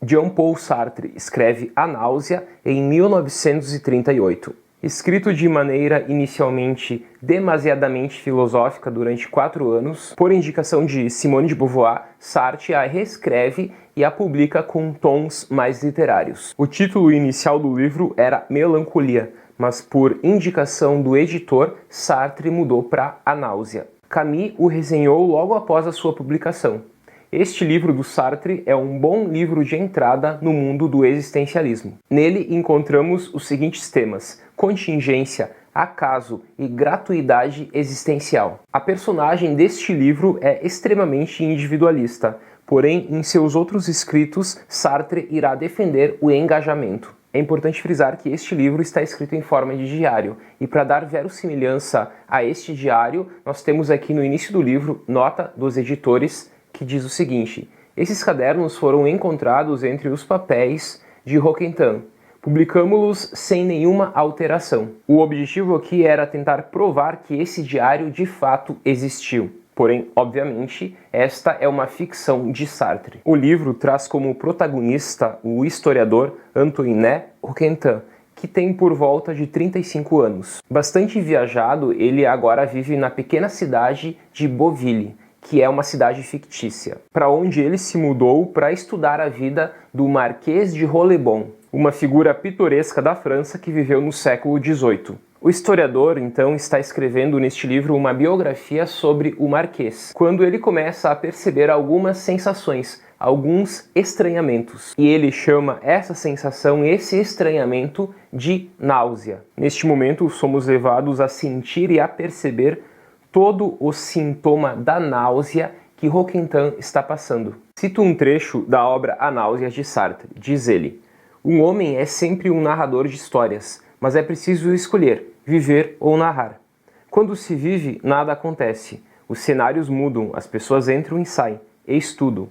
Jean-Paul Sartre escreve A Náusea em 1938. Escrito de maneira inicialmente demasiadamente filosófica durante 4 anos, por indicação de Simone de Beauvoir, Sartre a reescreve e a publica com tons mais literários. O título inicial do livro era Melancolia, mas por indicação do editor, Sartre mudou para A Náusea. Camus o resenhou logo após a sua publicação. Este livro do Sartre é um bom livro de entrada no mundo do existencialismo. Nele encontramos os seguintes temas: contingência, acaso e gratuidade existencial. A personagem deste livro é extremamente individualista, porém em seus outros escritos Sartre irá defender o engajamento. É importante frisar que este livro está escrito em forma de diário, e para dar verossimilhança a este diário, nós temos aqui no início do livro nota dos editores que diz o seguinte: esses cadernos foram encontrados entre os papéis de Roquentin. Publicamos-los sem nenhuma alteração. O objetivo aqui era tentar provar que esse diário de fato existiu. Porém, obviamente, esta é uma ficção de Sartre. O livro traz como protagonista o historiador Antoine Roquentin, que tem por volta de 35 anos. Bastante viajado, ele agora vive na pequena cidade de Beauville, que é uma cidade fictícia, para onde ele se mudou para estudar a vida do Marquês de Rollebon, uma figura pitoresca da França que viveu no século XVIII. O historiador, então, está escrevendo neste livro uma biografia sobre o Marquês, quando ele começa a perceber algumas sensações, alguns estranhamentos. E ele chama essa sensação, esse estranhamento, de náusea. Neste momento, somos levados a sentir e a perceber todo o sintoma da náusea que Roquentin está passando. Cito um trecho da obra A Náusea de Sartre. Diz ele: um homem é sempre um narrador de histórias, mas é preciso escolher, viver ou narrar. Quando se vive, nada acontece. Os cenários mudam, as pessoas entram e saem, eis tudo.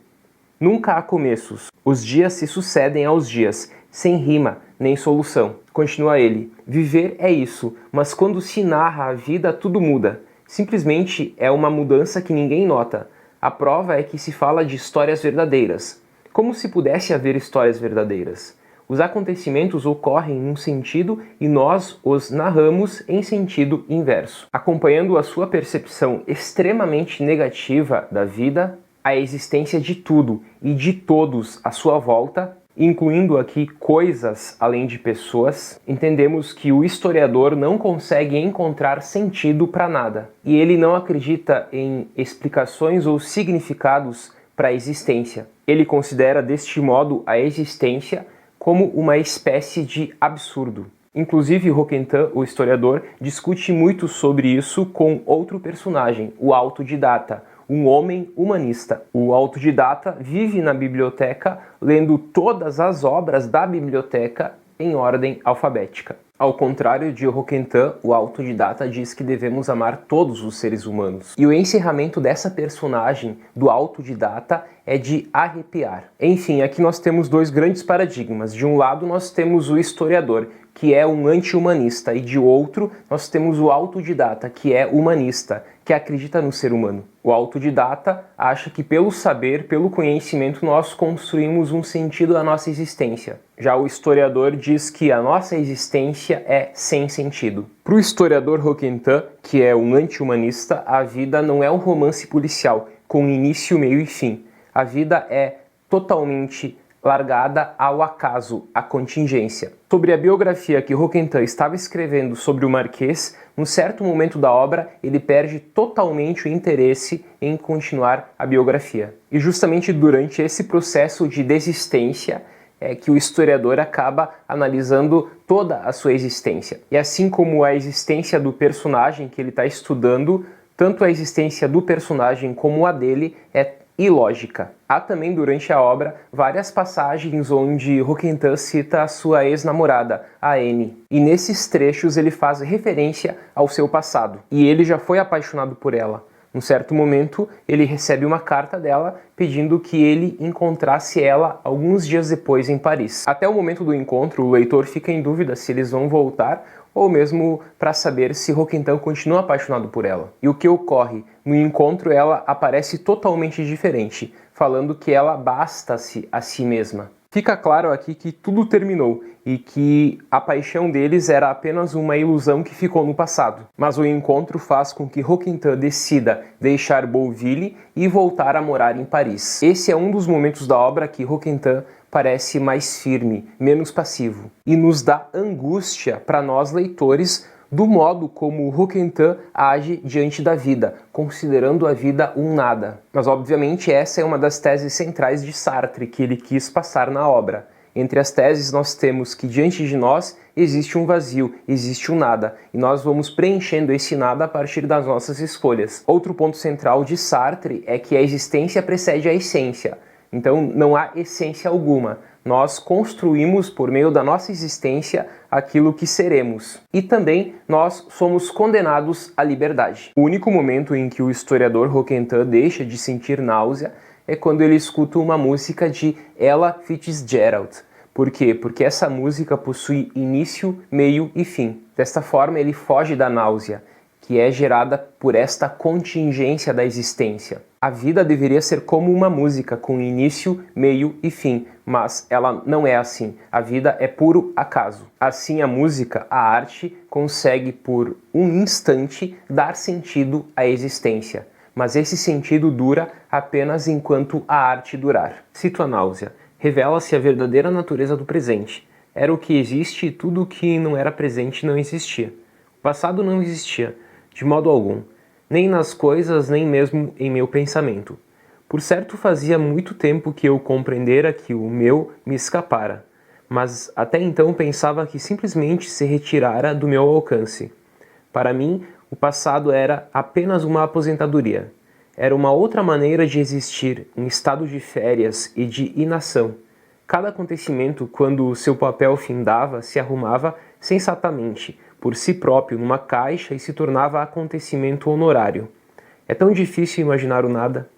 Nunca há começos. Os dias se sucedem aos dias, sem rima nem solução. Continua ele: viver é isso, mas quando se narra a vida, tudo muda. Simplesmente é uma mudança que ninguém nota. A prova é que se fala de histórias verdadeiras. Como se pudesse haver histórias verdadeiras? Os acontecimentos ocorrem num sentido e nós os narramos em sentido inverso. Acompanhando a sua percepção extremamente negativa da vida, a existência de tudo e de todos à sua volta, incluindo aqui coisas além de pessoas, entendemos que o historiador não consegue encontrar sentido para nada. E ele não acredita em explicações ou significados para a existência. Ele considera deste modo a existência como uma espécie de absurdo. Inclusive, Roquentin, o historiador, discute muito sobre isso com outro personagem, o autodidata, um homem humanista. O autodidata vive na biblioteca lendo todas as obras da biblioteca em ordem alfabética. Ao contrário de Roquentin, o autodidata diz que devemos amar todos os seres humanos. E o encerramento dessa personagem, do autodidata, é de arrepiar. Enfim, aqui nós temos dois grandes paradigmas. De um lado nós temos o historiador, que é um anti-humanista, e de outro nós temos o autodidata, que é humanista, que acredita no ser humano. O autodidata acha que pelo saber, pelo conhecimento, nós construímos um sentido à nossa existência. Já o historiador diz que a nossa existência é sem sentido. Para o historiador Roquentin, que é um anti-humanista, a vida não é um romance policial, com início, meio e fim. A vida é totalmente largada ao acaso, à contingência. Sobre a biografia que Roquentin estava escrevendo sobre o Marquês, num certo momento da obra, ele perde totalmente o interesse em continuar a biografia. E justamente durante esse processo de desistência é que o historiador acaba analisando toda a sua existência. E assim como a existência do personagem que ele está estudando, tanto a existência do personagem como a dele é ilógica. Há também durante a obra várias passagens onde Roquentin cita a sua ex-namorada, a Anne. E nesses trechos ele faz referência ao seu passado. E ele já foi apaixonado por ela. Num certo momento, ele recebe uma carta dela pedindo que ele encontrasse ela alguns dias depois em Paris. Até o momento do encontro, o leitor fica em dúvida se eles vão voltar ou mesmo para saber se Roquentin continua apaixonado por ela. E o que ocorre? No encontro, ela aparece totalmente diferente, falando que ela basta-se a si mesma. Fica claro aqui que tudo terminou e que a paixão deles era apenas uma ilusão que ficou no passado. Mas o encontro faz com que Roquentin decida deixar Bouville e voltar a morar em Paris. Esse é um dos momentos da obra que Roquentin parece mais firme, menos passivo, e nos dá angústia para nós leitores do modo como Roquentin age diante da vida, considerando a vida um nada. Mas obviamente essa é uma das teses centrais de Sartre que ele quis passar na obra. Entre as teses nós temos que diante de nós existe um vazio, existe um nada, e nós vamos preenchendo esse nada a partir das nossas escolhas. Outro ponto central de Sartre é que a existência precede a essência. Então não há essência alguma. Nós construímos por meio da nossa existência aquilo que seremos. E também nós somos condenados à liberdade. O único momento em que o historiador Roquentin deixa de sentir náusea é quando ele escuta uma música de Ella Fitzgerald. Por quê? Porque essa música possui início, meio e fim. Desta forma ele foge da náusea, que é gerada por esta contingência da existência. A vida deveria ser como uma música, com início, meio e fim, mas ela não é assim. A vida é puro acaso. Assim, a música, a arte, consegue por um instante dar sentido à existência, mas esse sentido dura apenas enquanto a arte durar. Cito a náusea. Revela-se a verdadeira natureza do presente. Era o que existe e tudo o que não era presente não existia. O passado não existia, de modo algum, nem nas coisas, nem mesmo em meu pensamento. Por certo, fazia muito tempo que eu compreendera que o meu me escapara, mas até então pensava que simplesmente se retirara do meu alcance. Para mim, o passado era apenas uma aposentadoria. Era uma outra maneira de existir, um estado de férias e de inação. Cada acontecimento, quando o seu papel findava, se arrumava sensatamente, por si próprio, numa caixa e se tornava acontecimento honorário. É tão difícil imaginar o nada.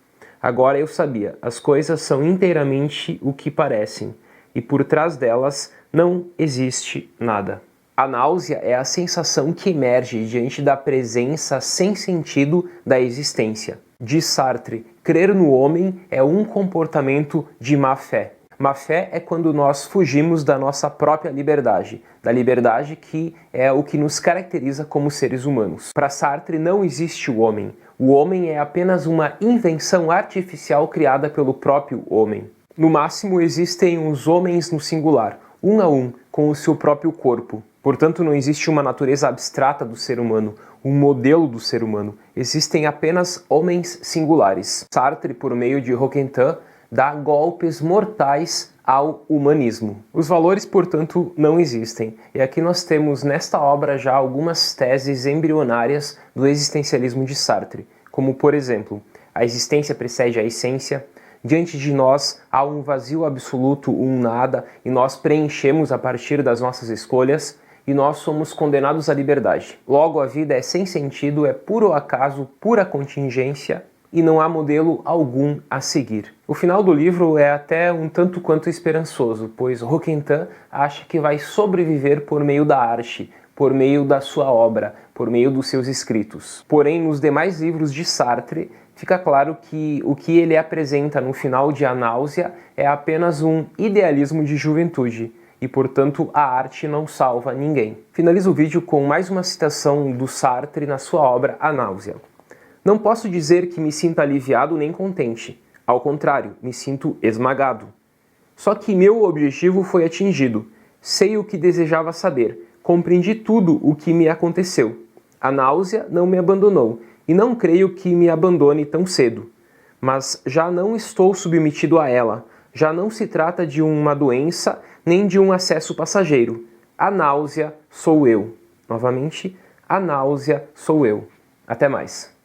Agora eu sabia, as coisas são inteiramente o que parecem, e por trás delas não existe nada. A náusea é a sensação que emerge diante da presença sem sentido da existência. Diz Sartre, crer no homem é um comportamento de má fé. Má fé é quando nós fugimos da nossa própria liberdade, da liberdade que é o que nos caracteriza como seres humanos. Para Sartre não existe o homem. O homem é apenas uma invenção artificial criada pelo próprio homem. No máximo existem os homens no singular, um a um, com o seu próprio corpo. Portanto, não existe uma natureza abstrata do ser humano, um modelo do ser humano. Existem apenas homens singulares. Sartre, por meio de Roquentin, dá golpes mortais ao humanismo. Os valores, portanto, não existem. E aqui nós temos nesta obra já algumas teses embrionárias do existencialismo de Sartre, como, por exemplo, a existência precede a essência, diante de nós há um vazio absoluto, um nada, e nós preenchemos a partir das nossas escolhas, e nós somos condenados à liberdade. Logo, a vida é sem sentido, é puro acaso, pura contingência, e não há modelo algum a seguir. O final do livro é até um tanto quanto esperançoso, pois Roquentin acha que vai sobreviver por meio da arte, por meio da sua obra, por meio dos seus escritos. Porém, nos demais livros de Sartre, fica claro que o que ele apresenta no final de A Náusea é apenas um idealismo de juventude, e portanto a arte não salva ninguém. Finalizo o vídeo com mais uma citação do Sartre na sua obra A Náusea. Não posso dizer que me sinta aliviado nem contente. Ao contrário, me sinto esmagado. Só que meu objetivo foi atingido. Sei o que desejava saber. Compreendi tudo o que me aconteceu. A náusea não me abandonou, e não creio que me abandone tão cedo. Mas já não estou submetido a ela. Já não se trata de uma doença, nem de um acesso passageiro. A náusea sou eu. Novamente, a náusea sou eu. Até mais.